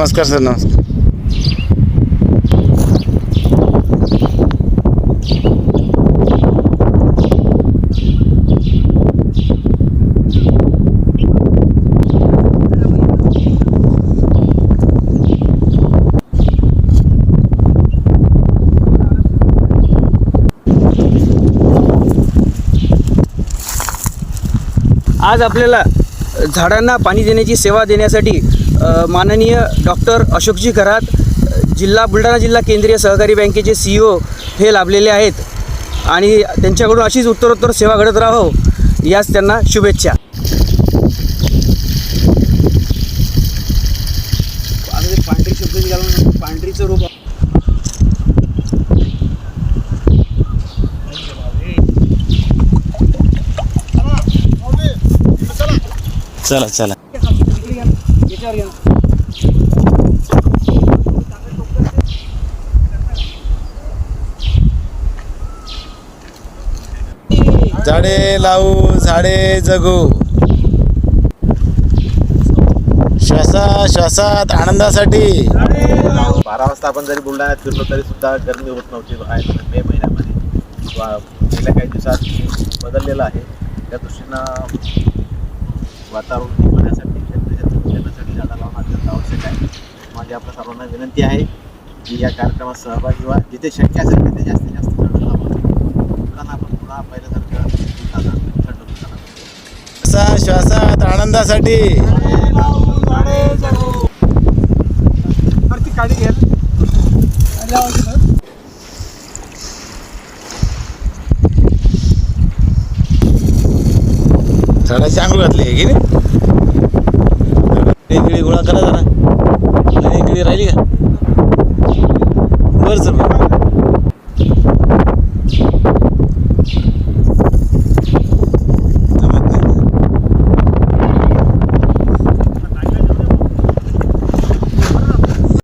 नमस्कार सर, नमस्कार. आज आपल्याला झाडांना पाणी देण्याची सेवा देण्यासाठी माननीय डॉक्टर अशोकजी खरात, बुलढाणा जिल्हा केंद्रीय सहकारी बँकेचे CEO हे लाभलेले आहेत आणि त्यांच्याकडून अशीच उत्तरोत्तर सेवा घडत राहो याच त्यांना शुभेच्छा. पांढरी शब्द निघाला, पांढरीचं रूप. चला चला. झाडे लावू झाडे जगू, श्वासात आनंदासाठी. 12 वाजता आपण जरी बुलढाण्यात फिरलो तरी सुद्धा गरमी होत नव्हती. मे महिन्यामध्ये गेल्या काही दिवसात बदललेलं आहे. त्या दृष्टीनं वातावरण टिकवण्यासाठी शेतकऱ्यासाठी झाडं लावणं अत्यंत आवश्यक आहे. माझी आपल्या सर्वांना विनंती आहे की या कार्यक्रमात सहभागी व्हा. जिथे शक्य असेल तिथे जास्तीत जास्त झाडं लावा. मुलांना आपण पुन्हा पहिल्यासारखं श्वासात आनंदासाठी. झाडाची आंघोळ घातली आहे की नाही? इकडे गोळा करा जरा. इकडे राहिली का? बरं सर.